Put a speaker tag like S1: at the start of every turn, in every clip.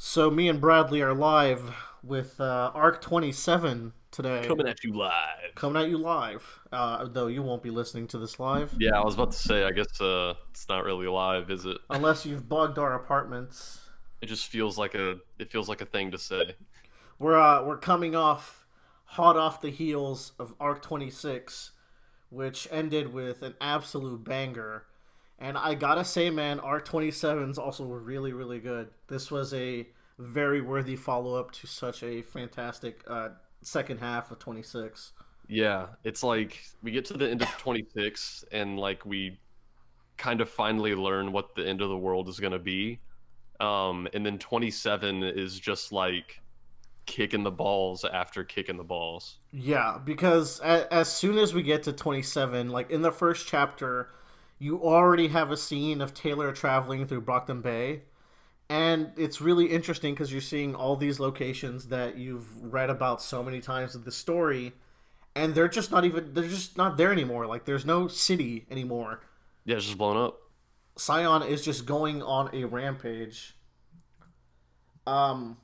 S1: So me and Bradley are live with Arc 27 today,
S2: Coming at you live.
S1: coming at you live. Though you won't be listening to this live
S2: Yeah, I was about to say, I guess it's not really live, is it?
S1: unless you've bugged our apartments.
S2: It just feels like a thing to say.
S1: We're coming off hot off the heels of Arc 26, which ended with an absolute banger. And I gotta say, man, Arc 27's also really good. This was a very worthy follow up to such a fantastic second half of 26.
S2: Yeah, it's like we get to the end of 26 and like we kind of finally learn what the end of the world is going to be. And then 27 is just like kicking the balls after kicking the balls.
S1: Yeah, because as soon as we get to 27, like in the first chapter, you already have a scene of Taylor traveling through Brockton Bay. And it's really interesting because you're seeing all these locations that you've read about so many times in the story, and they're just not there anymore. Like there's no city anymore.
S2: Yeah, it's just blown up.
S1: Scion is just going on a rampage. Um,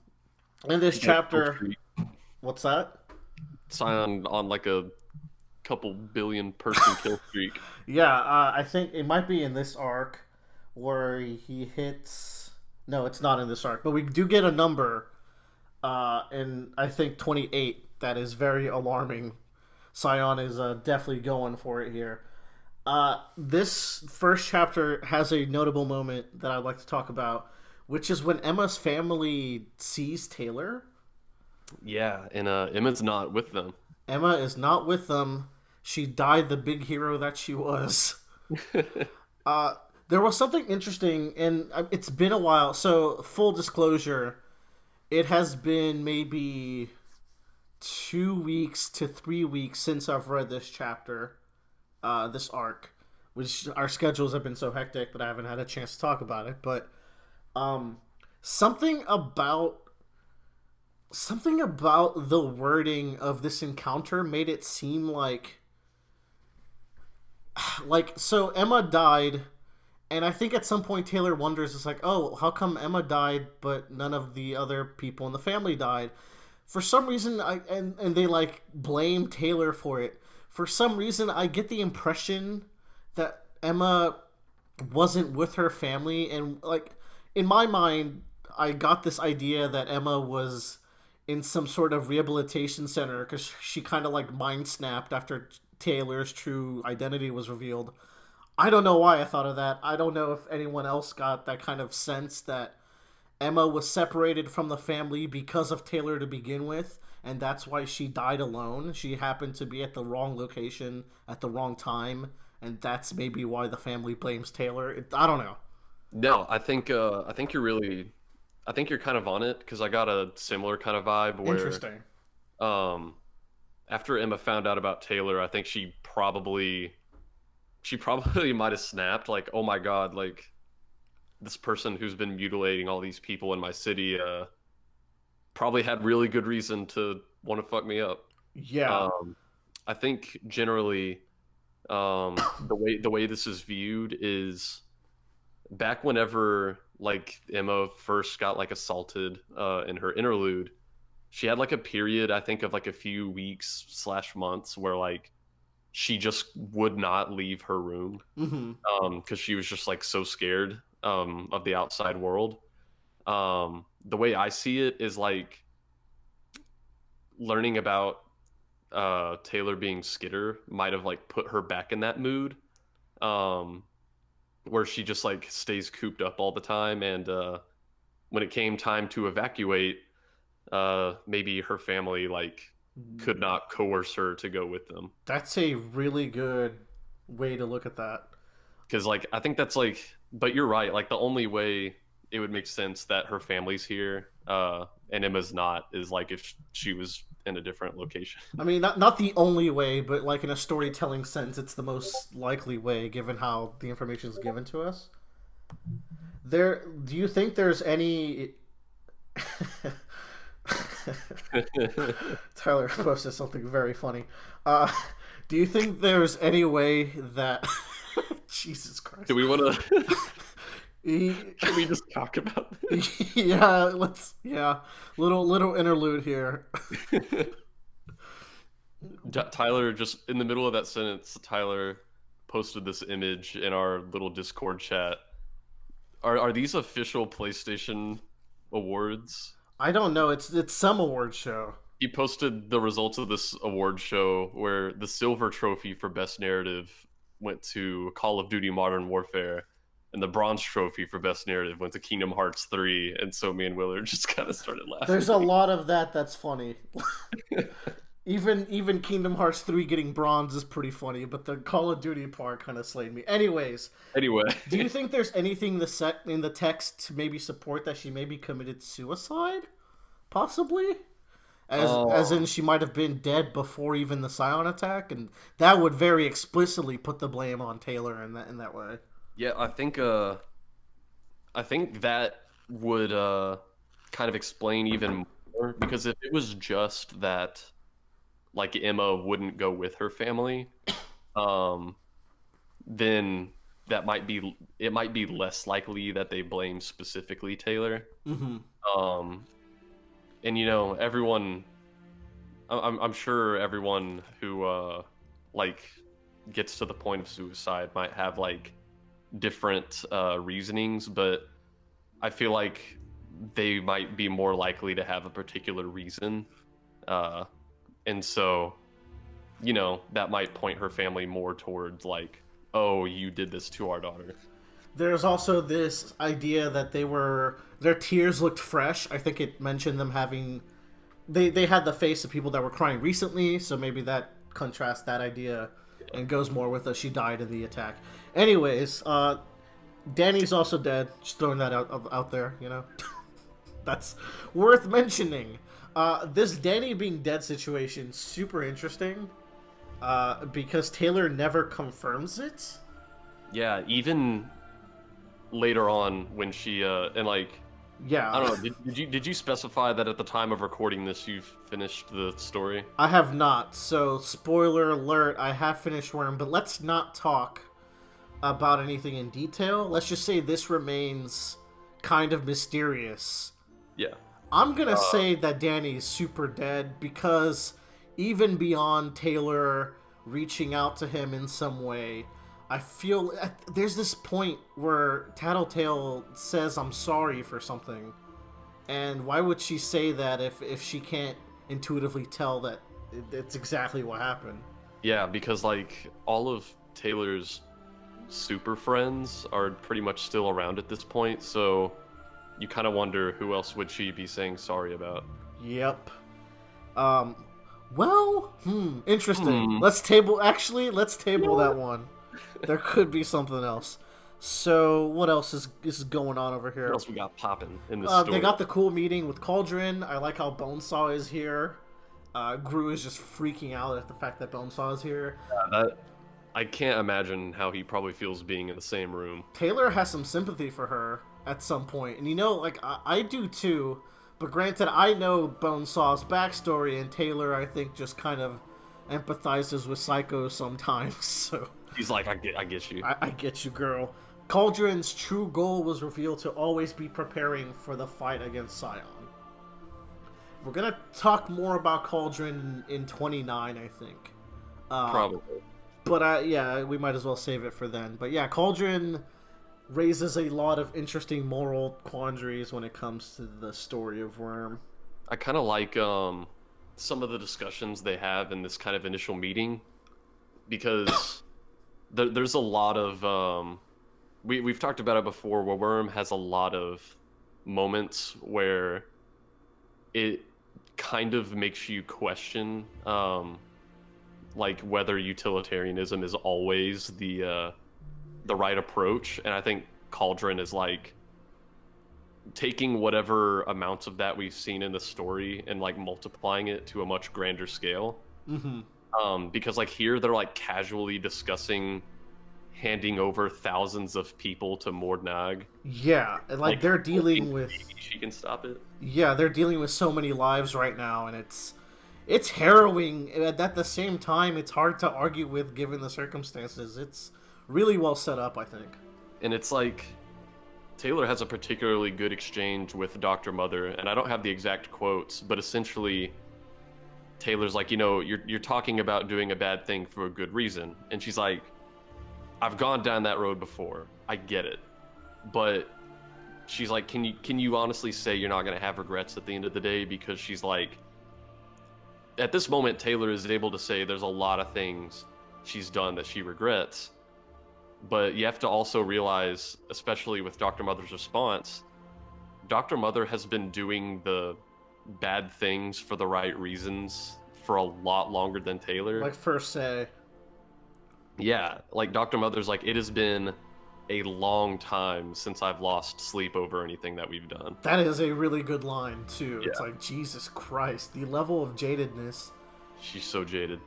S1: in this
S2: Like Kill
S1: chapter,
S2: Streak.
S1: what's that?
S2: Sign on like a couple billion person kill streak.
S1: Yeah, I think it might be in this arc where he hits. No, it's not in this arc, but we do get a number in I think 28 that is very alarming. Scion is definitely going for it here. This first chapter has a notable moment that I'd like to talk about, which is when Emma's family sees Taylor.
S2: Yeah, and Emma's not with them.
S1: Emma is not with them. She died the big hero that she was. Uh, there was something interesting, and it's been a while. So, full disclosure, it has been maybe 2 weeks to 3 weeks since I've read this chapter, this arc, which our schedules have been so hectic that I haven't had a chance to talk about it. But um, something about something about the wording of this encounter made it seem like so Emma died, and I think at some point Taylor wonders, it's like, oh, how come Emma died but none of the other people in the family died? For some reason, and they like blame Taylor for it. For some reason, I get the impression that Emma wasn't with her family, and like in my mind, I got this idea that Emma was in some sort of rehabilitation center because she kind of like mind snapped after Taylor's true identity was revealed. I don't know why I thought of that. I don't know if anyone else got that kind of sense that Emma was separated from the family because of Taylor to begin with, and that's why she died alone. She happened to be at the wrong location at the wrong time, and that's maybe why the family blames Taylor. I don't know.
S2: No, I think you're kind of on it because I got a similar kind of vibe where
S1: Interesting.
S2: um after Emma found out about Taylor, I think she probably might have snapped like, "Oh my God, like this person who's been mutilating all these people in my city probably had really good reason to want to fuck me up."
S1: Yeah.
S2: Um I think generally the way this is viewed is back whenever like Emma first got like assaulted in her interlude, she had like a period I think of like a few weeks slash months where like she just would not leave her room
S1: Mm-hmm.
S2: because she was just like so scared of the outside world. The way I see it is like learning about Taylor being Skitter might have like put her back in that mood. Um, where she just like stays cooped up all the time and when it came time to evacuate maybe her family like could not coerce her to go with them
S1: That's a really good way to look at that.
S2: because like I think that's like, but you're right, like the only way it would make sense that her family's here and Emma's not is like if she was in a different location.
S1: I mean, not the only way, but like in a storytelling sense, it's the most likely way given how the information is given to us. Do you think there's any Tyler posted something very funny. Uh, do you think there's any way that Jesus
S2: Do
S1: Christ?
S2: we want to Can we just talk about
S1: Yeah, little interlude here.
S2: this? Tyler, just in the middle of that sentence, Tyler posted this image in our little Discord chat. Are these official PlayStation awards?
S1: I don't know. It's some award show.
S2: He posted the results of this award show where the silver trophy for best narrative went to Call of Duty Modern Warfare, and the bronze trophy for best narrative went to Kingdom Hearts 3. And so me and Willard just kind of started laughing.
S1: There's a lot of that that's funny. Even Kingdom Hearts 3 getting bronze is pretty funny, but the Call of Duty part kind of slayed me. Anyways,
S2: Anyway,
S1: do you think there's anything in the text to maybe support that she maybe committed suicide? Possibly? As in she might have been dead before even the Scion attack, and that would very explicitly put the blame on Taylor in that way.
S2: yeah, I think that would kind of explain even more, because if it was just that like Emma wouldn't go with her family, um, then it might be less likely that they blame specifically Taylor.
S1: Mm-hmm.
S2: Um, and you know, everyone, I'm sure everyone who like gets to the point of suicide might have like different reasonings, but I feel like they might be more likely to have a particular reason. And so, you know, that might point her family more towards like, oh, you did this to our daughter.
S1: There's also this idea that their tears looked fresh. I think it mentioned them having they had the face of people that were crying recently, so maybe that contrasts that idea and goes more with she died in the attack. Anyways, Danny's also dead. Just throwing that out there, you know. That's worth mentioning. This Danny being dead situation super interesting, because Taylor never confirms it.
S2: Yeah, even later on when she and like,
S1: Yeah,
S2: I don't know, did you specify that at the time of recording this you've finished the story?
S1: I have not. So spoiler alert, I have finished Worm, but let's not talk about anything in detail. Let's just say this remains kind of mysterious.
S2: Yeah.
S1: I'm gonna say that Danny's super dead, because even beyond Taylor reaching out to him in some way, I feel there's this point where Tattletale says I'm sorry for something, and why would she say that if she can't intuitively tell that it's exactly what happened?
S2: Yeah, because like all of Taylor's super friends are pretty much still around at this point, so you kind of wonder who else would she be saying sorry about.
S1: Yep. Well, interesting. Let's table that one. There could be something else. So, what else is going on over here?
S2: What else we got popping in this story?
S1: They got the cool meeting with Cauldron. I like how Bonesaw is here. Gru is just freaking out at the fact that Bonesaw is here.
S2: I can't imagine how he probably feels being in the same room.
S1: Taylor has some sympathy for her at some point, and you know, like I do too. But granted, I know Bonesaw's backstory, and Taylor, I think, just kind of empathizes with Psycho sometimes. So
S2: he's like, I get you.
S1: I get you, girl. Cauldron's true goal was revealed to always be preparing for the fight against Scion. We're gonna talk more about Cauldron in 29, I think.
S2: Probably.
S1: But yeah, we might as well save it for then. But yeah, Cauldron raises a lot of interesting moral quandaries when it comes to the story of Worm.
S2: I kind of like some of the discussions they have in this kind of initial meeting, because there's a lot of we've talked about it before, where Worm has a lot of moments where it kind of makes you question like whether utilitarianism is always the right approach. And I think Cauldron is like taking whatever amounts of that we've seen in the story and like multiplying it to a much grander scale. Because like here they're like casually discussing handing over thousands of people to Mordnag.
S1: Yeah, and like they're dealing with,
S2: she can stop it.
S1: Yeah, they're dealing with so many lives right now, and it's harrowing. And at the same time, it's hard to argue with given the circumstances. It's really well set up, I think.
S2: And it's like, Taylor has a particularly good exchange with Dr. Mother, and I don't have the exact quotes, but essentially Taylor's like, you're talking about doing a bad thing for a good reason. And she's like, I've gone down that road before. I get it. But she's like, can you honestly say you're not going to have regrets at the end of the day? Because she's like, at this moment, Taylor is able to say there's a lot of things she's done that she regrets. But you have to also realize, especially with Dr. Mother's response, Dr. Mother has been doing the bad things for the right reasons for a lot longer than Taylor.
S1: Like first say.
S2: Yeah, like Dr. Mother's like, it has been a long time since I've lost sleep over anything that we've done.
S1: That is a really good line too.
S2: Yeah.
S1: It's like, Jesus Christ, the level of jadedness.
S2: She's so jaded.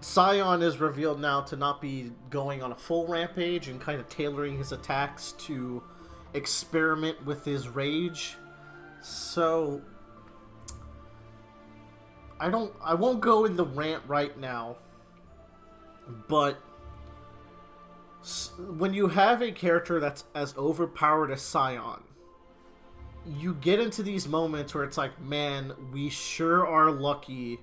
S1: Scion is revealed now to not be going on a full rampage and kind of tailoring his attacks to experiment with his rage. So I won't go in the rant right now, but when you have a character that's as overpowered as Scion, you get into these moments where it's like, man, we sure are lucky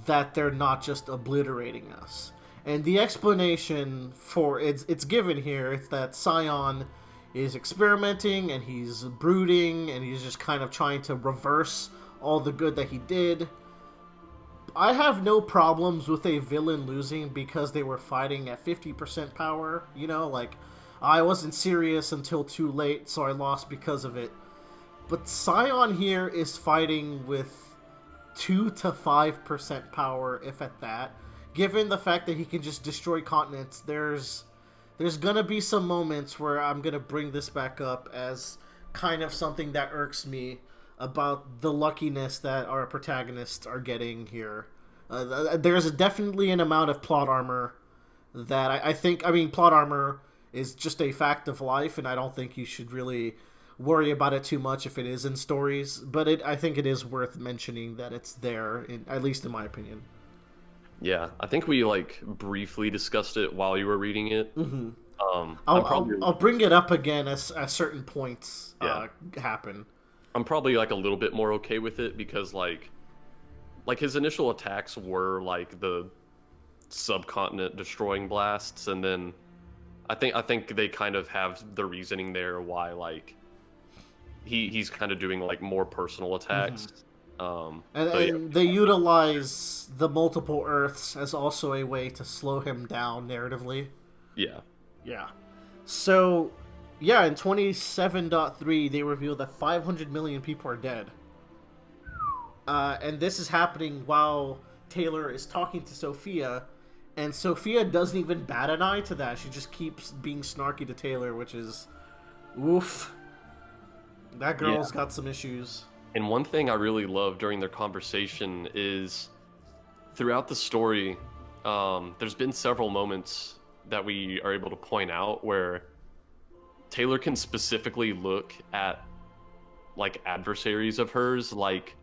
S1: that they're not just obliterating us. And the explanation for it's given here. It's that Scion is experimenting and he's brooding and he's just kind of trying to reverse all the good that he did. I have no problems with a villain losing because they were fighting at 50% power. Like, I wasn't serious until too late, so I lost because of it. But Scion here is fighting with 2 to 5% power, if at that. Given the fact that he can just destroy continents, there's gonna be some moments where I'm gonna bring this back up as kind of something that irks me about the luckiness that our protagonists are getting here. There's definitely an amount of plot armor that I think... I mean, plot armor is just a fact of life, and I don't think you should really worry about it too much if it is in stories, but I think it is worth mentioning that it's there, at least in my opinion.
S2: Yeah, I think we briefly discussed it while you were reading it.
S1: Mm-hmm. I'll bring it up again as certain points happen.
S2: I'm probably a little bit more okay with it because like his initial attacks were the subcontinent destroying blasts, and then I think they kind of have the reasoning there why he's kind of doing more personal attacks.
S1: Mm-hmm. And they utilize the multiple Earths as also a way to slow him down narratively.
S2: Yeah.
S1: So, yeah, in 27.3, they reveal that 500 million people are dead. And this is happening while Taylor is talking to Sophia, and Sophia doesn't even bat an eye to that. She just keeps being snarky to Taylor, which is... oof. That girl's got some issues.
S2: And one thing I really love during their conversation is throughout the story, there's been several moments that we are able to point out where Taylor can specifically look at adversaries of hers, like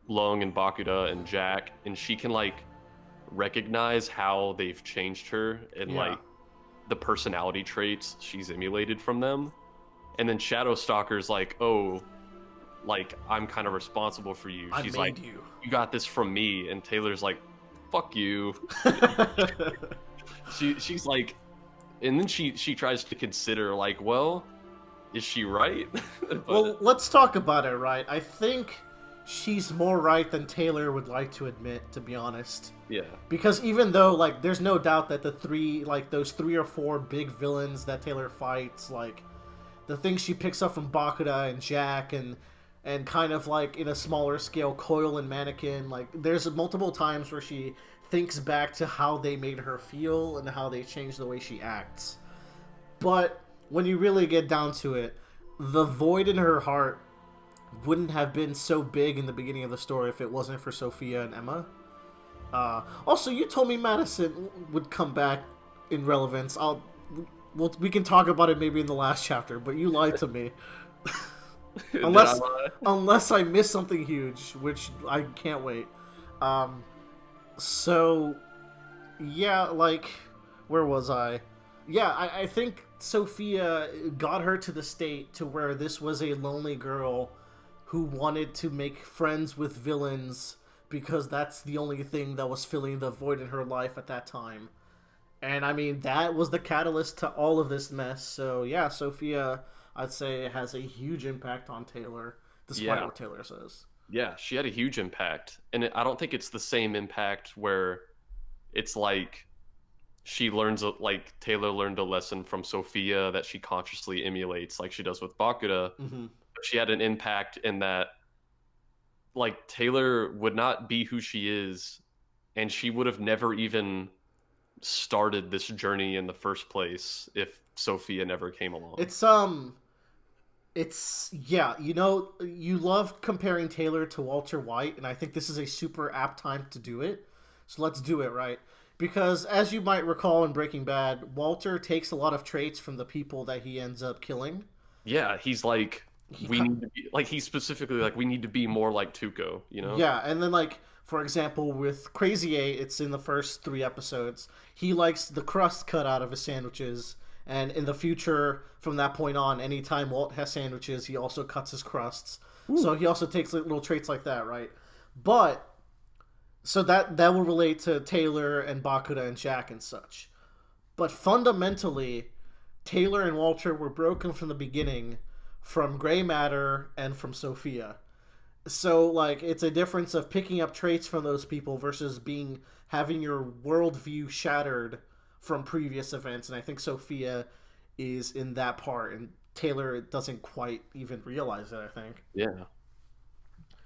S2: Lung and Bakuda and Jack, and she can recognize how they've changed her and the personality traits she's emulated from them. And then Shadowstalker's I'm kind of responsible for you. She's like, you got this from me. And Taylor's like, fuck you. She's like, and then she tries to consider well, is she right?
S1: Well, let's talk about it, right? I think she's more right than Taylor would like to admit, to be honest.
S2: Yeah. Because
S1: even though there's no doubt that those 3 or 4 big villains that Taylor fights, the things she picks up from Bakuda and Jack and kind of in a smaller scale, Coil and Mannequin, there's multiple times where she thinks back to how they made her feel and how they changed the way she acts. But when you really get down to it, the void in her heart wouldn't have been so big in the beginning of the story if it wasn't for Sophia and Emma. Also, you told me Madison would come back in relevance. We can talk about it maybe in the last chapter, but you lied to me. unless I missed something huge, which I can't wait. So, yeah, where was I? Yeah, I think Sophia got her to the state to where this was a lonely girl who wanted to make friends with villains because that's the only thing that was filling the void in her life at that time. And I mean, that was the catalyst to all of this mess. So yeah, Sophia, I'd say, has a huge impact on Taylor, despite
S2: Yeah,
S1: what Taylor says.
S2: yeah, she had a huge impact, and I don't think it's the same impact where it's like she learns like Taylor learned a lesson from Sophia that she consciously emulates, like she does with Bakura.
S1: Hmm.
S2: But she had an impact in that like Taylor would not be who she is, and she would have never even started this journey in the first place if Sophia never came along.
S1: It's yeah, you know, you love comparing Taylor to Walter White, and I think this is a super apt time to do it. So let's do it right. Because as you might recall in Breaking Bad, Walter takes a lot of traits from the people that he ends up killing.
S2: Yeah, he's like
S1: He
S2: we need to be like he's specifically like we need to be more like Tuco, you know?
S1: Yeah, and then like for example with Crazy Eight, it's in the first 3 episodes. He likes the crust cut out of his sandwiches, and in the future, from that point on, anytime Walt has sandwiches, he also cuts his crusts.
S2: Ooh.
S1: So he also takes like, little traits like that, right? But so that will relate to Taylor and Bakura and Jack and such. But fundamentally, Taylor and Walter were broken from the beginning from gray matter and from Sophia. So like it's a difference of picking up traits from those people versus being having your worldview shattered from previous events. And I think Sophia is in that part, and Taylor doesn't quite even realize it. I think.
S2: Yeah.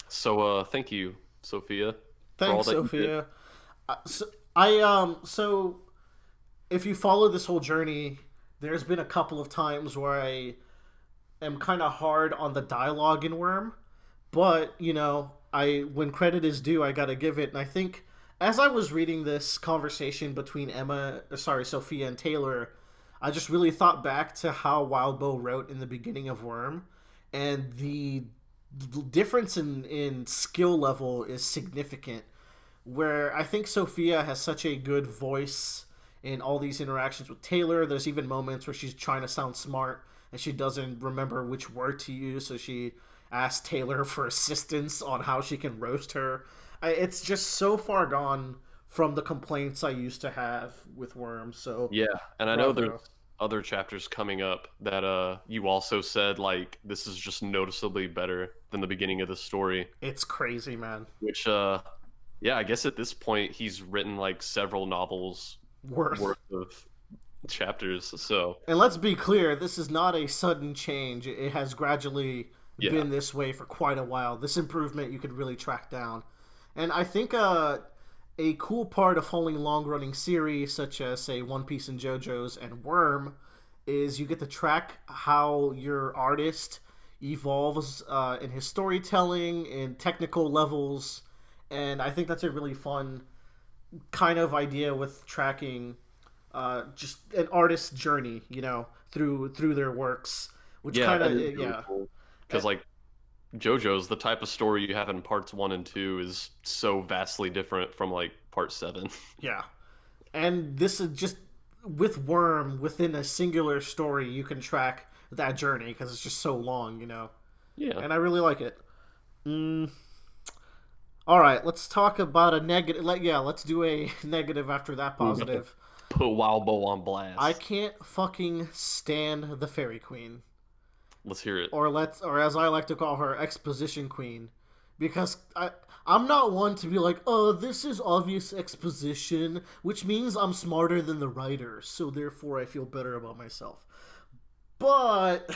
S2: So thank you, Sophia, for all
S1: Thanks,
S2: that you did.
S1: Sophia. So, so if you follow this whole journey, there's been a couple of times where I am kind of hard on the dialogue in Worm, but you know, I when credit is due, I gotta give it. And I think as I was reading this conversation between Sophia and Taylor, I just really thought back to how Wildbow wrote in the beginning of Worm, and the difference in skill level is significant. Where I think Sophia has such a good voice in all these interactions with Taylor. There's even moments where she's trying to sound smart and she doesn't remember which word to use, so she asks Taylor for assistance on how she can roast her. It's just so far gone from the complaints I used to have with Worms. So,
S2: Yeah, and I know there's
S1: bravo.
S2: other chapters coming up that you also said like this is just noticeably better than the beginning of the story,
S1: It's crazy, man.
S2: which yeah, I guess at this point he's written like several novels
S1: Worth.
S2: worth of chapters. So,
S1: And let's be clear, this is not a sudden change. It has gradually
S2: yeah.
S1: been this way for quite a while. This improvement you could really track down. And I think a cool part of following long running series, such as, say, One Piece and JoJo's and Worm, is you get to track how your artist evolves in his storytelling, in technical levels. And I think that's a really fun kind of idea with tracking just an artist's journey, you know, through their works, which
S2: Yeah,
S1: kind
S2: that
S1: of
S2: is really
S1: yeah.
S2: cool.
S1: Eh,
S2: Because like JoJo's, the type of story you have in parts 1 and 2 is so vastly different from like part 7.
S1: yeah. And this is just with Worm within a singular story, you can track that journey because it's just so long, you know.
S2: Yeah,
S1: And I really like it. Mm, all right, let's talk about a negative. Yeah, let's do a negative after that
S2: we're about to
S1: positive.
S2: put Wildbow on
S1: I
S2: blast.
S1: can't fucking stand the Fairy Queen,
S2: Let's hear it.
S1: or as I like to call her, Exposition Queen, because I'm not one to be like, oh, this is obvious exposition, which means I'm smarter than the writer, so therefore I feel better about myself. But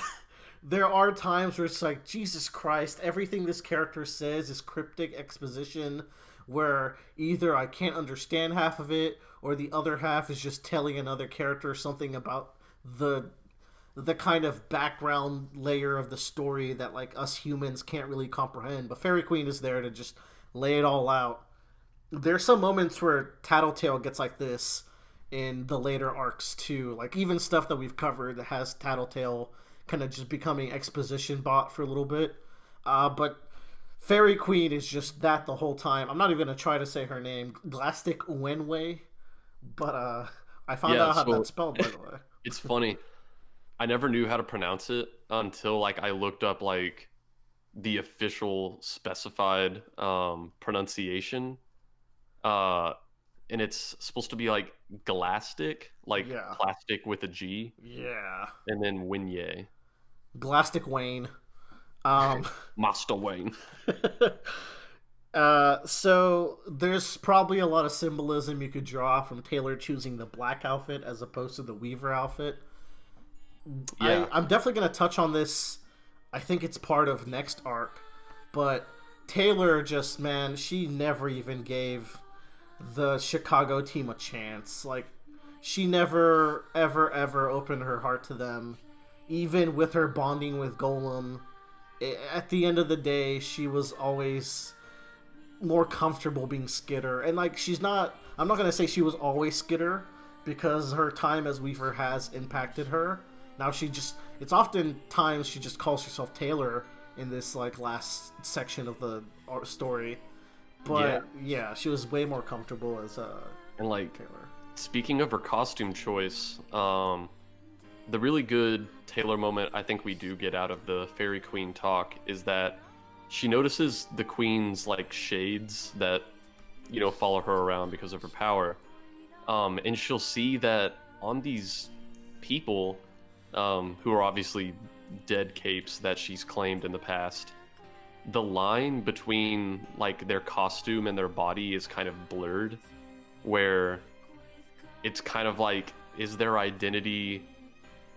S1: there are times where it's like, Jesus Christ, everything this character says is cryptic exposition where either I can't understand half of it or the other half is just telling another character something about the the kind of background layer of the story that like us humans can't really comprehend. But Fairy Queen is there to just lay it all out. There's some moments where Tattletale gets like this in the later arcs too. Like even stuff that we've covered that has Tattletale kind of just becoming exposition bot for a little bit. But Fairy Queen is just that the whole time. I'm not even gonna try to say her name, Glastic Uwenwe, but I found
S2: Yeah,
S1: out how
S2: so
S1: that's spelled by the way.
S2: It's funny. I never knew how to pronounce it until like I looked up like the official specified pronunciation. Uh, and it's supposed to be like Glastic, like
S1: Yeah.
S2: plastic with a G,
S1: Yeah.
S2: and then Winye.
S1: Glastic Wayne. Um,
S2: Master Wayne.
S1: so there's probably a lot of symbolism you could draw from Taylor choosing the black outfit as opposed to the Weaver outfit.
S2: Yeah.
S1: I'm definitely going to touch on this. I think it's part of next arc. But Taylor just, man, she never even gave the Chicago team a chance. Like, she never, ever, ever opened her heart to them. Even with her bonding with Golem, at the end of the day, she was always more comfortable being Skitter. And, like, I'm not going to say she was always Skitter, because her time as Weaver has impacted her. Now it's often times she just calls herself Taylor in this, like, last section of the story. But, yeah she was way more comfortable as
S2: And like,
S1: Taylor.
S2: speaking of her costume choice, the really good Taylor moment I think we do get out of the Fairy Queen talk is that she notices the Queen's like shades that, you know, follow her around because of her power. And she'll see that on these people, who are obviously dead capes that she's claimed in the past, the line between like their costume and their body is kind of blurred, where it's kind of like, is their identity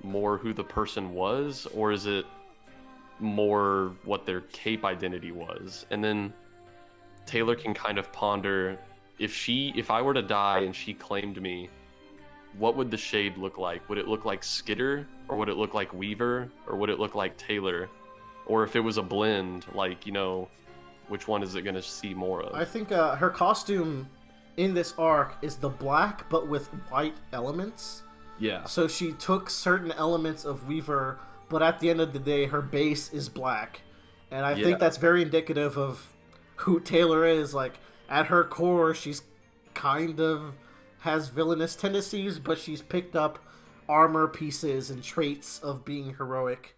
S2: more who the person was, or is it more what their cape identity was? And then Taylor can kind of ponder, if I were to die and she claimed me, what would the shade look like? Would it look like Skitter, or would it look like Weaver, or would it look like Taylor? Or if it was a blend, like, you know, which one is it going to see more of?
S1: I think her costume in this arc is the black but with white elements.
S2: Yeah.
S1: So she took certain elements of Weaver, but at the end of the day, her base is black. And I think that's very indicative of who Taylor is. Like, at her core, she's kind of has villainous tendencies, but she's picked up armor pieces and traits of being heroic.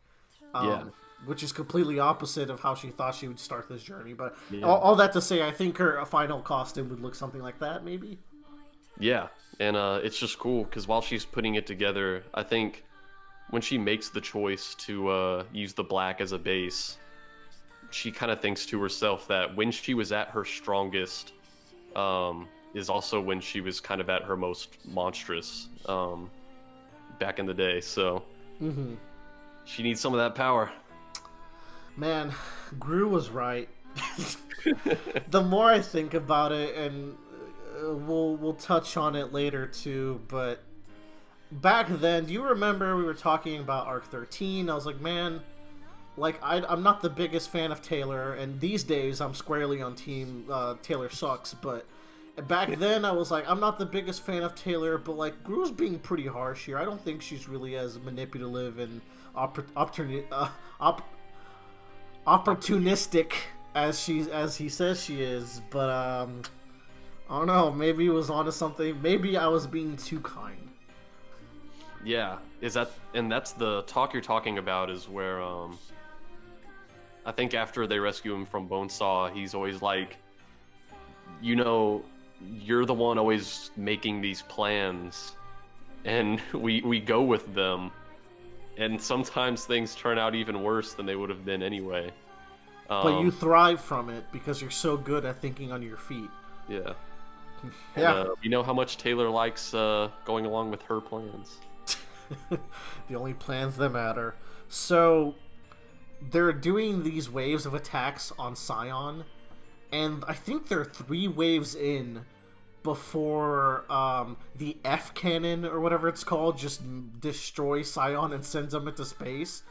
S1: Which is completely opposite of how she thought she would start this journey. But all that to say, I think her final costume would look something like that, maybe.
S2: Yeah, and it's just cool, because while she's putting it together, I think when she makes the choice to use the black as a base, she kind of thinks to herself that when she was at her strongest, is also when she was kind of at her most monstrous, back in the day. So she needs some of that power.
S1: Man, Gru was right. The more I think about it, and we'll touch on it later too, but back then, do you remember we were talking about Arc 13? I was like, man, like, I'm not the biggest fan of Taylor, and these days I'm squarely on team Taylor sucks, but back then I was like, I'm not the biggest fan of Taylor, but like, Gru's being pretty harsh here. I don't think she's really as manipulative and opportunistic as he says she is, but I don't know, maybe he was onto something. Maybe I was being too kind.
S2: Yeah, and that's the talk you're talking about, is where I think after they rescue him from Bonesaw, he's always like, you know, you're the one always making these plans, and we go with them, and sometimes things turn out even worse than they would have been anyway.
S1: But you thrive from it because you're so good at thinking on your feet.
S2: Yeah.
S1: Yeah.
S2: And, you know how much Taylor likes going along with her plans.
S1: The only plans that matter. So they're doing these waves of attacks on Scion, and I think they're 3 waves in before the F cannon or whatever it's called just destroys Scion and sends him into space.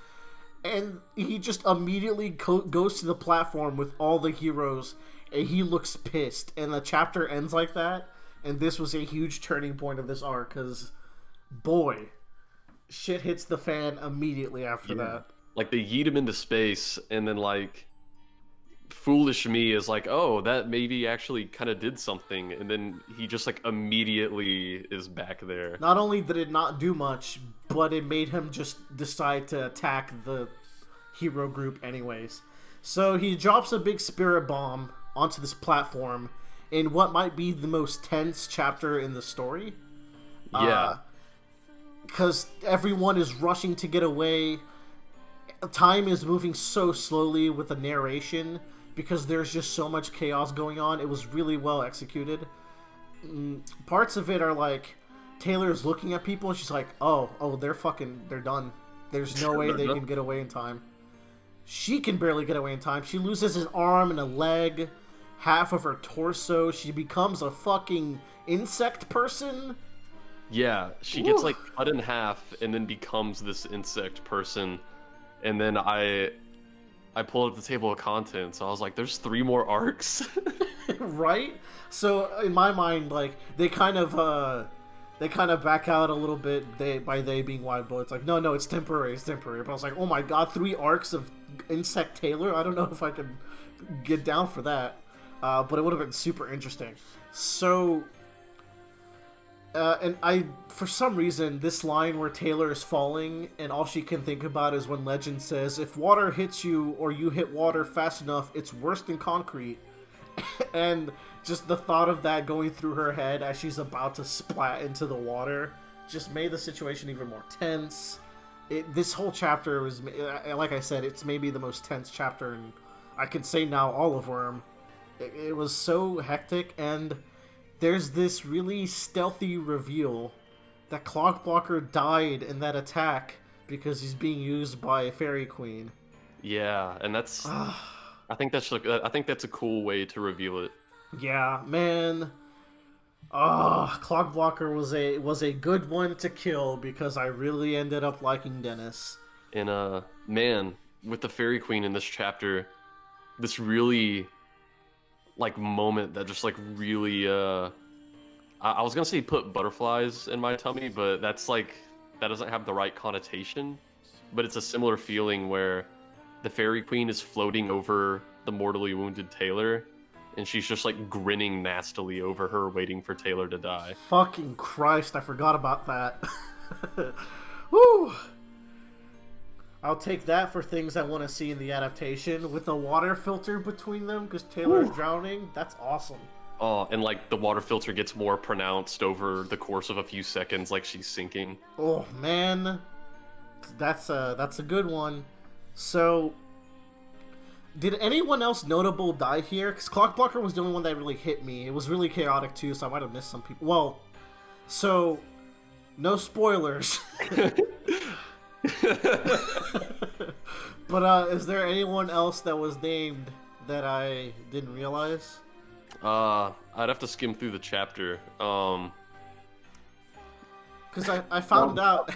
S1: And he just immediately goes to the platform with all the heroes, and he looks pissed. And the chapter ends like that. And this was a huge turning point of this arc, because, boy, shit hits the fan immediately after that.
S2: Like, they yeet him into space, and then, like, foolish me is like, oh, that maybe actually kind of did something. And then he just, like, immediately is back there.
S1: Not only did it not do much, but it made him just decide to attack the hero group anyways. So he drops a big spirit bomb onto this platform in what might be the most tense chapter in the story.
S2: Yeah.
S1: Because everyone is rushing to get away. Time is moving so slowly with the narration because there's just so much chaos going on. It was really well executed. Parts of it are like Taylor's looking at people and she's like, oh, they're done. There's no way they can get away in time. She can barely get away in time. She loses an arm and a leg, half of her torso. She becomes a fucking insect person.
S2: Yeah, she gets like cut in half and then becomes this insect person. And then I pulled up the table of contents. So I was like, there's 3 more arcs.
S1: Right? So in my mind, like they kind of back out a little bit. They being Wide Boy. It's like no, it's temporary. It's temporary. But I was like, oh my god, 3 arcs of Insect Taylor. I don't know if I could get down for that. But it would have been super interesting. So. For some reason, this line where Taylor is falling and all she can think about is when Legend says, if water hits you or you hit water fast enough, it's worse than concrete. And just the thought of that going through her head as she's about to splat into the water just made the situation even more tense. This whole chapter was, like I said, it's maybe the most tense chapter, and I can say now all of Worm. It was so hectic, and there's this really stealthy reveal that Clockblocker died in that attack because he's being used by Fairy Queen.
S2: Yeah, and that's I think that's a cool way to reveal it.
S1: Yeah, man. Clockblocker was a good one to kill because I really ended up liking Dennis.
S2: And man, with the Fairy Queen in this chapter, this really like moment that just like really I was gonna say put butterflies in my tummy, but that's like that doesn't have the right connotation. But it's a similar feeling where the Fairy Queen is floating over the mortally wounded Taylor, and she's just like grinning nastily over her, waiting for Taylor to die.
S1: Fucking Christ, I forgot about that. Woo! I'll take that for things I want to see in the adaptation with a water filter between them because Taylor's drowning. That's awesome.
S2: Oh, and like the water filter gets more pronounced over the course of a few seconds, like she's sinking.
S1: Oh man, that's a good one. So, did anyone else notable die here? Because Clockblocker was the only one that really hit me. It was really chaotic too, so I might have missed some people. Well, so no spoilers. But is there anyone else that was named that I didn't realize?
S2: I'd have to skim through the chapter.
S1: Because I found out.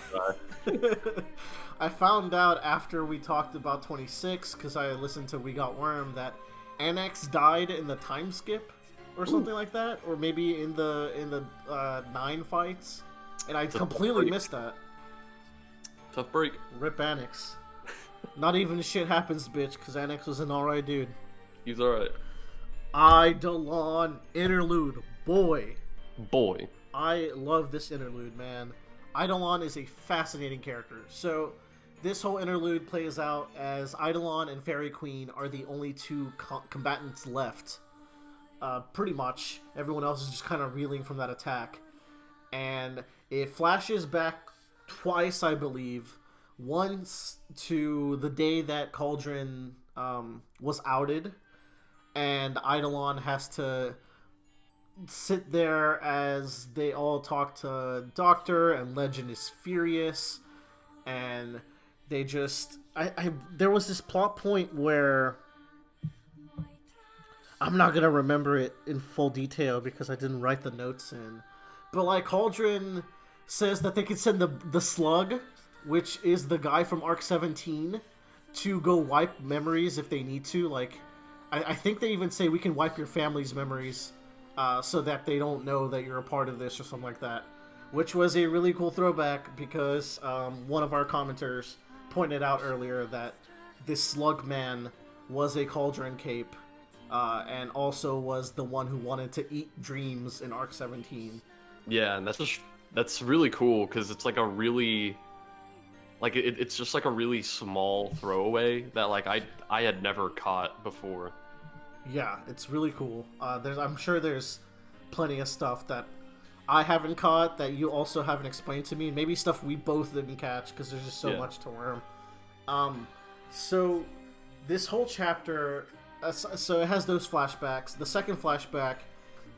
S1: I found out after we talked about 26, because I listened to We Got Worm, that Annex died in the time skip or something like that, or maybe in the 9 fights, and I completely missed that.
S2: Tough break.
S1: Rip Annex. Not even shit happens, bitch, because Annex was an alright dude.
S2: He's alright.
S1: Eidolon interlude. Boy. I love this interlude, man. Eidolon is a fascinating character. So, this whole interlude plays out as Eidolon and Fairy Queen are the only 2 combatants left. Pretty much. Everyone else is just kind of reeling from that attack. And it flashes back twice, I believe. Once to the day that Cauldron was outed, and Eidolon has to sit there as they all talk to Doctor, and Legend is furious, and they just... there was this plot point where... I'm not going to remember it in full detail because I didn't write the notes in. But, like, Cauldron says that they could send the Slug, which is the guy from Arc 17, to go wipe memories if they need to. Like, I think they even say we can wipe your family's memories so that they don't know that you're a part of this or something like that. Which was a really cool throwback because one of our commenters pointed out earlier that this Slug Man was a Cauldron cape and also was the one who wanted to eat dreams in Arc 17.
S2: Yeah, and that's really cool because it's like a really Like it's just like a really small throwaway that like I had never caught before.
S1: Yeah, it's really cool. I'm sure there's plenty of stuff that I haven't caught that you also haven't explained to me. Maybe stuff we both didn't catch because there's just so
S2: Yeah.
S1: much to learn. So this whole chapter, so it has those flashbacks. The second flashback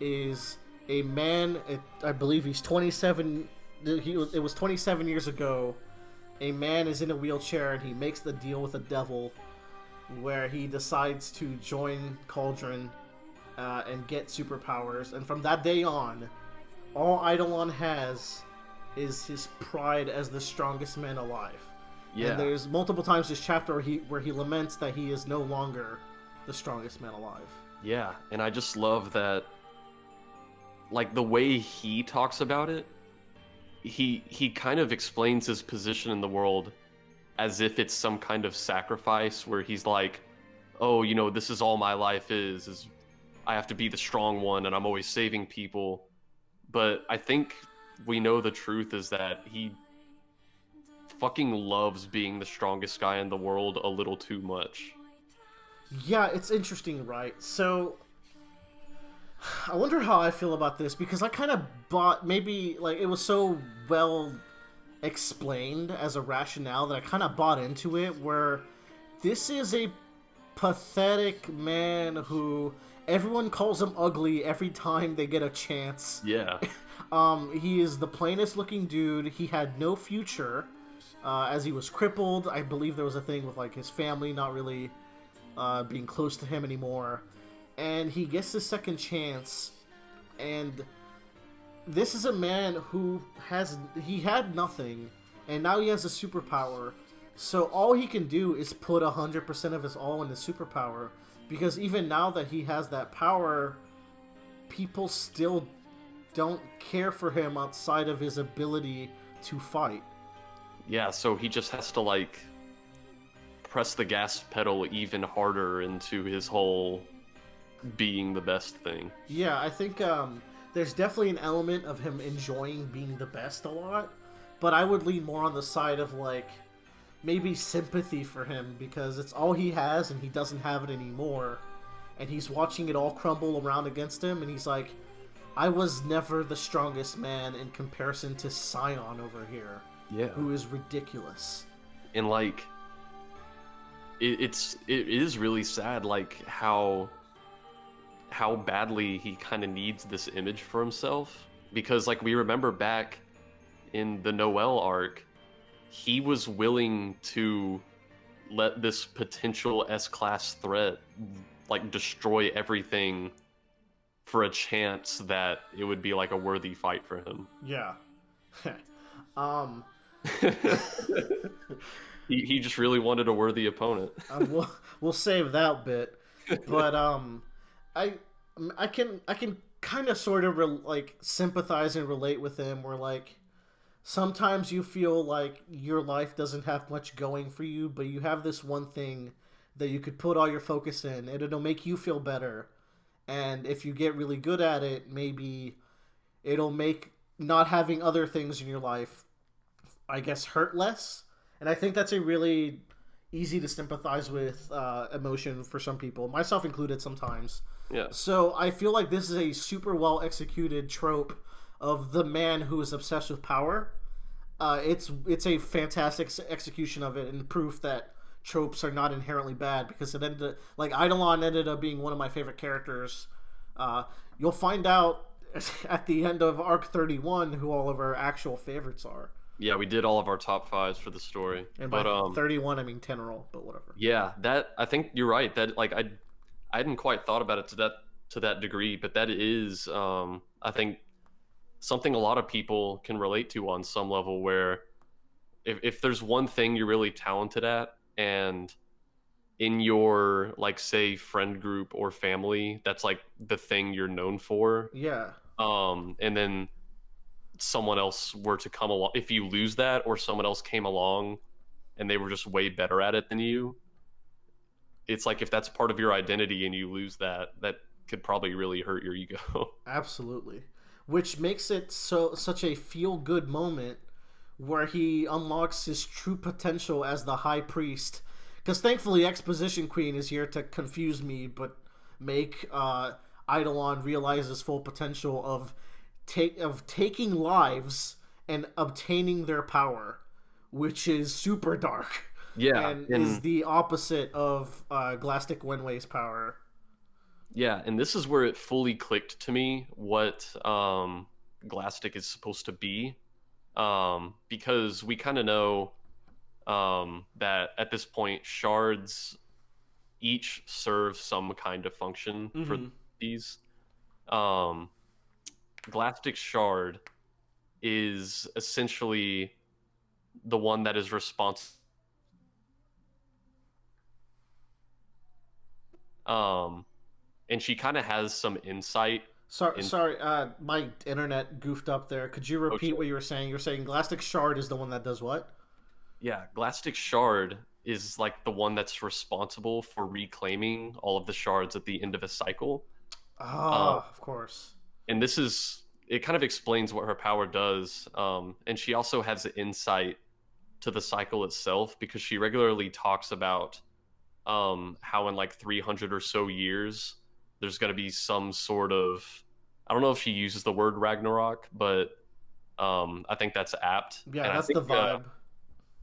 S1: is a man. I believe he's 27. It was 27 years ago. A man is in a wheelchair and he makes the deal with the devil, where he decides to join Cauldron and get superpowers. And from that day on, all Eidolon has is his pride as the strongest man alive.
S2: Yeah.
S1: And there's multiple times this chapter where he laments that he is no longer the strongest man alive.
S2: Yeah, and I just love that, like the way he talks about it. He kind of explains his position in the world as if it's some kind of sacrifice, where he's like, oh, you know, this is all my life is I have to be the strong one and I'm always saving people. But I think we know the truth is that he fucking loves being the strongest guy in the world a little too much.
S1: Yeah, it's interesting, right? So I wonder how I feel about this, because I kind of bought, maybe like it was so well explained as a rationale that I kind of bought into it, where this is a pathetic man who everyone calls him ugly every time they get a chance.
S2: Yeah.
S1: He is the plainest looking dude. He had no future, as he was crippled. I believe there was a thing with like his family not really being close to him anymore. And he gets his second chance, and this is a man who had nothing, and now he has a superpower. So all he can do is put 100% of his all in the superpower, because even now that he has that power, people still don't care for him outside of his ability to fight.
S2: Yeah, so he just has to like press the gas pedal even harder into his whole being the best thing.
S1: Yeah, I think there's definitely an element of him enjoying being the best a lot, but I would lean more on the side of like maybe sympathy for him, because it's all he has and he doesn't have it anymore, and he's watching it all crumble around against him, and he's like, I was never the strongest man in comparison to Scion over here,
S2: Yeah.
S1: who is ridiculous.
S2: And like it is really sad, like how badly he kind of needs this image for himself, because like we remember back in the Noel arc, he was willing to let this potential S-class threat like destroy everything for a chance that it would be like a worthy fight for him.
S1: Yeah.
S2: He just really wanted a worthy opponent.
S1: We'll save that bit, but I can kind of sort of like sympathize and relate with him, where like sometimes you feel like your life doesn't have much going for you, but you have this one thing that you could put all your focus in, and it'll make you feel better. And if you get really good at it, maybe it'll make not having other things in your life, I guess, hurt less. And I think that's a really easy to sympathize with emotion for some people, myself included sometimes.
S2: Yeah.
S1: So I feel like this is a super well executed trope of the man who is obsessed with power. It's a fantastic execution of it, and proof that tropes are not inherently bad, because it ended up, like Eidolon ended up being one of my favorite characters. You'll find out at the end of arc 31 who all of our actual favorites are.
S2: Yeah, we did all of our top fives for the story.
S1: And by 31 I mean Tenorol, but whatever.
S2: Yeah, that I think you're right. That like I hadn't quite thought about it to that degree, but that is I think something a lot of people can relate to on some level, where if there's one thing you're really talented at, and in your like say friend group or family, that's like the thing you're known for.
S1: Yeah.
S2: And then someone else were to come along, if you lose that, or someone else came along and they were just way better at it than you, it's like if that's part of your identity and you lose that, that could probably really hurt your ego.
S1: Absolutely. Which makes it such a feel-good moment where he unlocks his true potential as the High Priest. Because thankfully, Exposition Queen is here to confuse me, but make Eidolon realize his full potential of taking lives and obtaining their power, which is super dark
S2: Yeah,
S1: and is
S2: and
S1: the opposite of Glastic Wenway's power.
S2: yeah, and this is where it fully clicked to me what Glastic is supposed to be, because we kind of know that at this point shards each serve some kind of function for
S1: Mm-hmm.
S2: these. Um, Glastic shard is essentially the one that is responsible. Um, and she kind of has some insight
S1: Sorry,
S2: in.
S1: sorry. My internet goofed up there. Could you
S2: Oh
S1: repeat
S2: shit.
S1: what you were saying? You're saying Glastic Shard is the one that does what?
S2: Yeah, Glastic shard is like the one that's responsible for reclaiming all of the shards at the end of a cycle. Um,
S1: Ah, of course.
S2: and this is it kind of explains what her power does. And she also has insight to the cycle itself because she regularly talks about how in like 300 or so years there's going to be some sort of, I don't know if she uses the word Ragnarok, but I think that's apt.
S1: Yeah,
S2: And
S1: that's the vibe.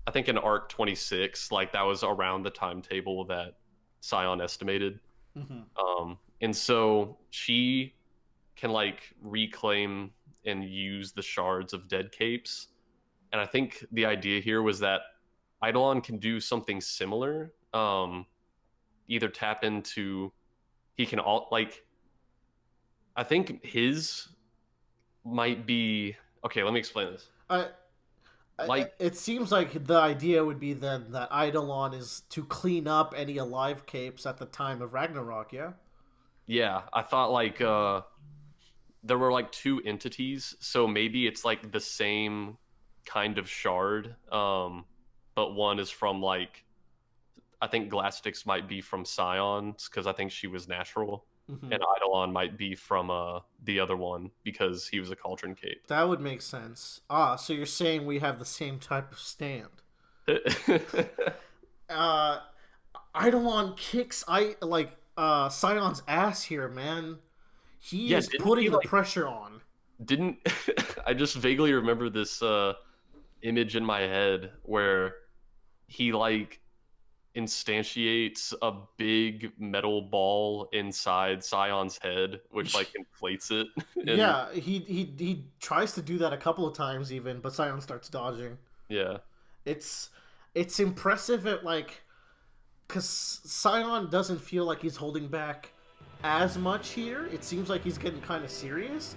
S2: I think in arc 26, like that was around the timetable that Scion estimated.
S1: Mm-hmm.
S2: And so she can like reclaim and use the shards of dead capes. And I think the idea here was that Eidolon can do something similar. Either tap into, he can all like, I think his might be, okay, let me explain this.
S1: I,
S2: Like,
S1: it seems like the idea would be then that Eidolon is to clean up any alive capes at the time of Ragnarok. Yeah.
S2: yeah, I thought like there were like two entities, so maybe it's like the same kind of shard, but one is from like, I think Glastix might be from Scions because I think she was natural,
S1: Mm-hmm.
S2: and Eidolon might be from the other one because he was a Cauldron Cape.
S1: That would make sense. Ah, so you're saying we have the same type of stand. Uh, Eidolon kicks Sion's ass here, man. He
S2: Yeah,
S1: is
S2: didn't he
S1: putting the
S2: like
S1: pressure on.
S2: didn't I just vaguely remember this image in my head where he like instantiates a big metal ball inside Scion's head, which like inflates it. And
S1: Yeah, he tries to do that a couple of times even, but Sion starts dodging.
S2: yeah,
S1: It's it's impressive at like because Sion doesn't feel like he's holding back as much here. It seems like he's getting kind of serious,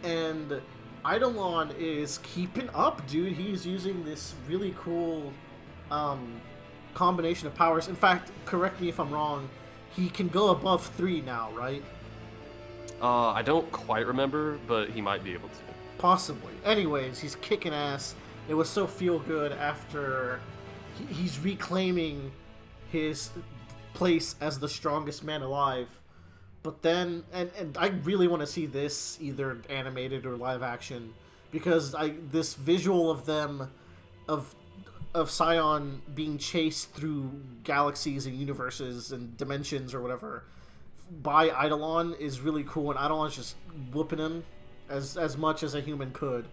S1: and Eidolon is keeping up, dude. He's using this really cool um, combination of powers. In fact, correct me if I'm wrong. He can go above 3 now, right?
S2: I don't quite remember, but he might be able to.
S1: Possibly. Anyways, he's kicking ass. It was so feel good after he's reclaiming his place as the strongest man alive. But then, and I really want to see this either animated or live action because this visual of them of Scion being chased through galaxies and universes and dimensions or whatever by Eidolon is really cool, and Eidolon's just whooping him as much as a human could.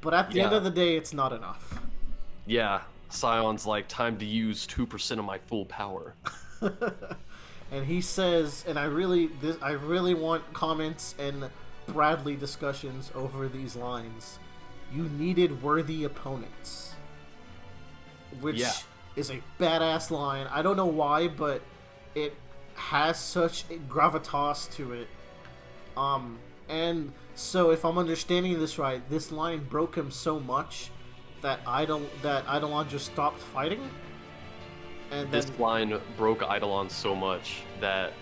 S1: But at the end
S2: Yeah,
S1: of the day, it's not enough.
S2: yeah. Scion's like, time to use 2% of my full power.
S1: And he says, and I really want comments and Bradley discussions over these lines. You needed worthy opponents, which
S2: Yeah,
S1: is a badass line. I don't know why, but it has such a gravitas to it. And so if I'm understanding this right, this line broke him so much that Eidolon just stopped fighting, and then
S2: this line broke Eidolon so much that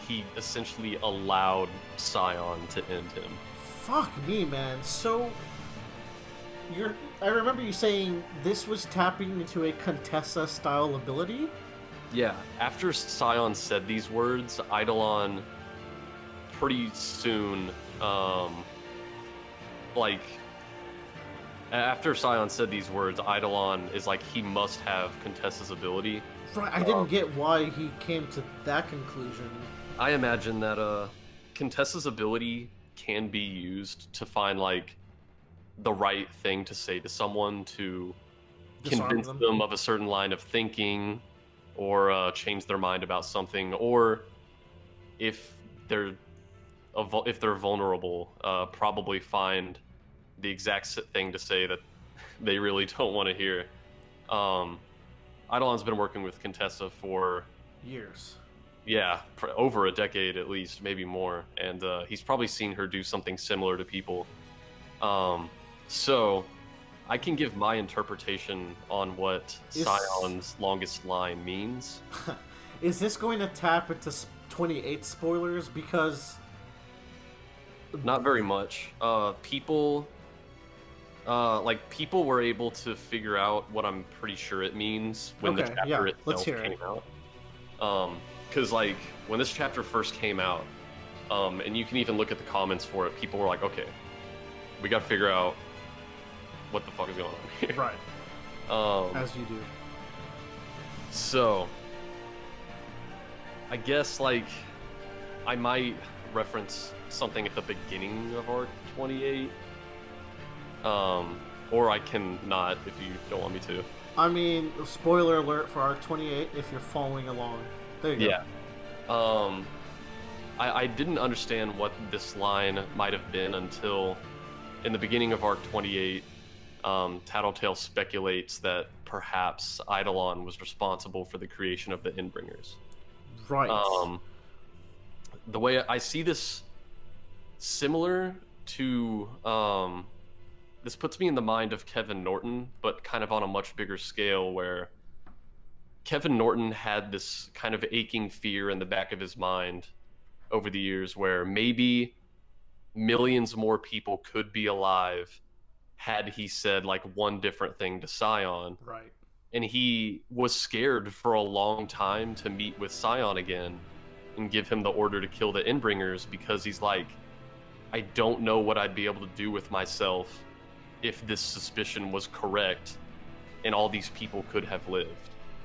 S2: he essentially allowed Scion to end him.
S1: fuck me, man. So I remember you saying this was tapping into a Contessa style ability.
S2: Yeah, after Scion said these words, Eidolon pretty soon, like, After Scion said these words, Eidolon is like he must have Contessa's ability.
S1: Right, I didn't get why he came to that conclusion.
S2: I imagine that Contessa's ability can be used to find like the right thing to say to someone to convince them of a certain line of thinking, or change their mind about something, or if they're vulnerable, probably find the exact thing to say that they really don't want to hear. Eidolon's been working with Contessa for
S1: years.
S2: Yeah, over a decade at least, maybe more, and he's probably seen her do something similar to people. So I can give my interpretation on what Scion's longest line means.
S1: Is this going to tap into 28 spoilers? Because
S2: not very much. People were able to figure out what I'm pretty sure it means when the chapter itself came out. Because like when this chapter first came out, and you can even look at the comments for it, people were like, okay, we got to figure out what the fuck is going on here.
S1: Right. As you do.
S2: So I guess like I might reference something at the beginning of Arc 28. Or I can not if you don't want me to.
S1: I mean, spoiler alert for Arc 28 if you're following along. There you go.
S2: Yeah. I didn't understand what this line might have been until in the beginning of Arc 28, Tattletale speculates that perhaps Eidolon was responsible for the creation of the Endbringers.
S1: Right.
S2: The way I see this similar to... this puts me in the mind of Kevin Norton, but kind of on a much bigger scale, where Kevin Norton had this kind of aching fear in the back of his mind over the years where maybe millions more people could be alive had he said like one different thing to Scion.
S1: Right.
S2: And he was scared for a long time to meet with Scion again and give him the order to kill the Endbringers, because he's like, I don't know what I'd be able to do with myself if this suspicion was correct and all these people could have lived.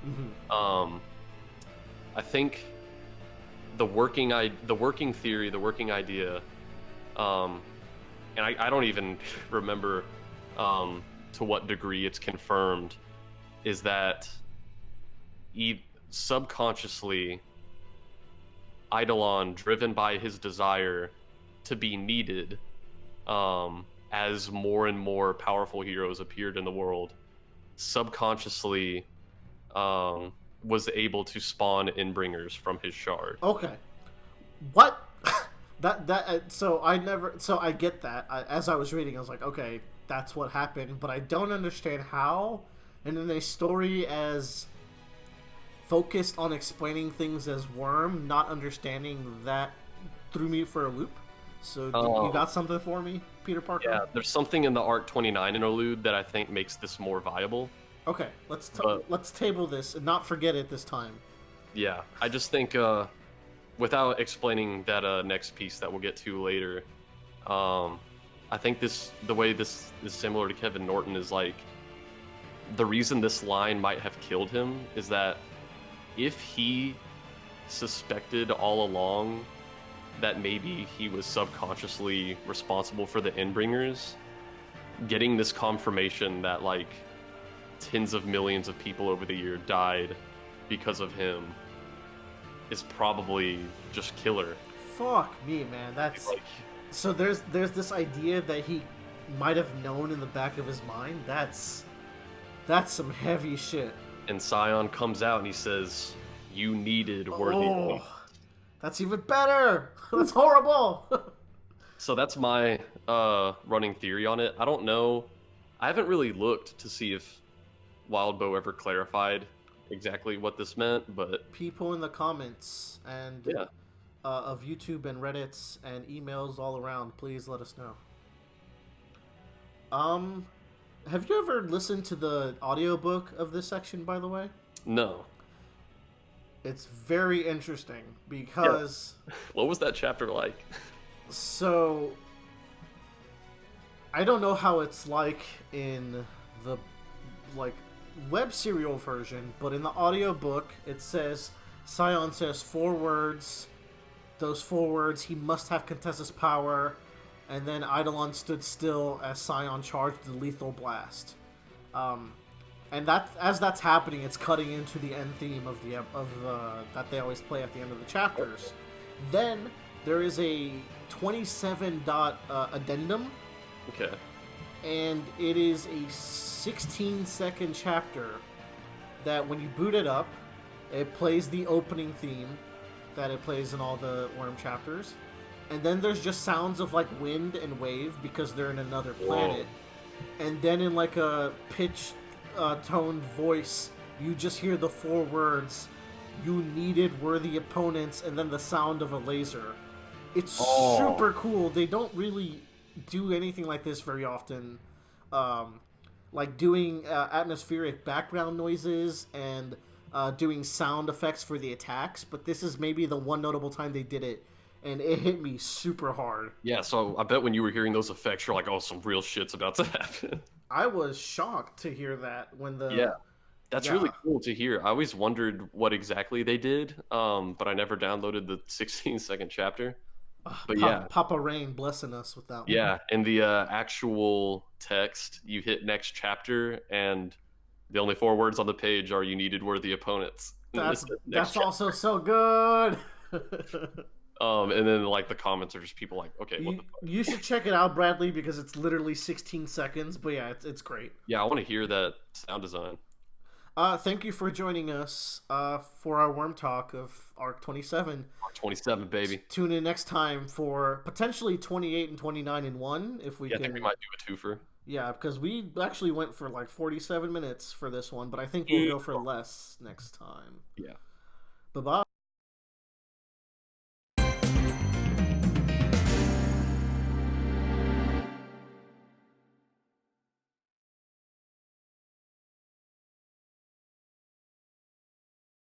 S1: Mm-hmm.
S2: I think the working theory, the working idea, and I don't even remember to what degree it's confirmed, is that subconsciously Eidolon, driven by his desire to be needed, as more and more powerful heroes appeared in the world, subconsciously was able to spawn Endbringers from his shard.
S1: Okay. What? So I get that. As I was reading, I was like, okay, that's what happened, but I don't understand how. And in a story as focused on explaining things as Worm, not understanding that threw me for a loop. So you got something for me, Peter Parker?
S2: Yeah, there's something in the Arc 29 interlude that I think makes this more viable.
S1: Okay, let's table this and not forget it this time.
S2: Yeah, I just think without explaining that next piece that we'll get to later, I think the way this is similar to Kevin Norton is like, the reason this line might have killed him is that if he suspected all along that maybe he was subconsciously responsible for the Endbringers, getting this confirmation that like tens of millions of people over the year died because of him is probably just killer.
S1: Fuck me, man. That's like, so there's this idea that he might have known in the back of his mind. That's some heavy shit.
S2: And Scion comes out and he says, "You needed worthy."
S1: Oh, that's even better. That's horrible.
S2: So that's my running theory on it. I don't know. I haven't really looked to see if Wildbow ever clarified exactly what this meant, but
S1: people in the comments and of YouTube and Reddits and emails all around, please let us know. Have you ever listened to the audiobook of this section, by the way?
S2: No.
S1: It's very interesting because...
S2: What was that chapter like?
S1: So, I don't know how it's like in the like web serial version, but in the audiobook it says Scion says 4 words. Those 4 words, he must have Contessa's power, and then Eidolon stood still as Scion charged the lethal blast. And that as that's happening, it's cutting into the end theme of that they always play at the end of the chapters. Then there is a 27 dot addendum.
S2: Okay.
S1: And it is a 16-second chapter that when you boot it up, it plays the opening theme that it plays in all the Worm chapters. And then there's just sounds of like wind and wave because they're in another planet. Whoa. And then in like a pitch toned voice, you just hear the 4 words, "You needed worthy opponents," and then the sound of a laser. It's super cool. They don't really do anything like this very often, like doing atmospheric background noises and doing sound effects for the attacks, but this is maybe the one notable time they did it, and it hit me super hard.
S2: Yeah, so I bet when you were hearing those effects, you're like, oh, some real shit's about to happen.
S1: I was shocked to hear that when the...
S2: Yeah, that's really cool to hear. I always wondered what exactly they did, but I never downloaded the 16-second chapter. But
S1: Papa Rain blessing us with that one.
S2: Yeah, in the actual text, you hit next chapter, and the only 4 words on the page are "you needed worthy opponents."
S1: That's also so good.
S2: And then like the comments are just people like, okay, what the fuck?
S1: You should check it out, Bradley, because it's literally 16 seconds. But yeah, it's great.
S2: Yeah, I want to hear that sound design.
S1: Thank you for joining us for our Worm Talk of Arc 27.
S2: Arc 27, baby.
S1: Tune in next time for potentially 28 and 29 in one, if we can.
S2: I think we might do a twofer.
S1: Yeah, because we actually went for like 47 minutes for this one, but I think we'll go for less next time.
S2: Yeah.
S1: Bye-bye.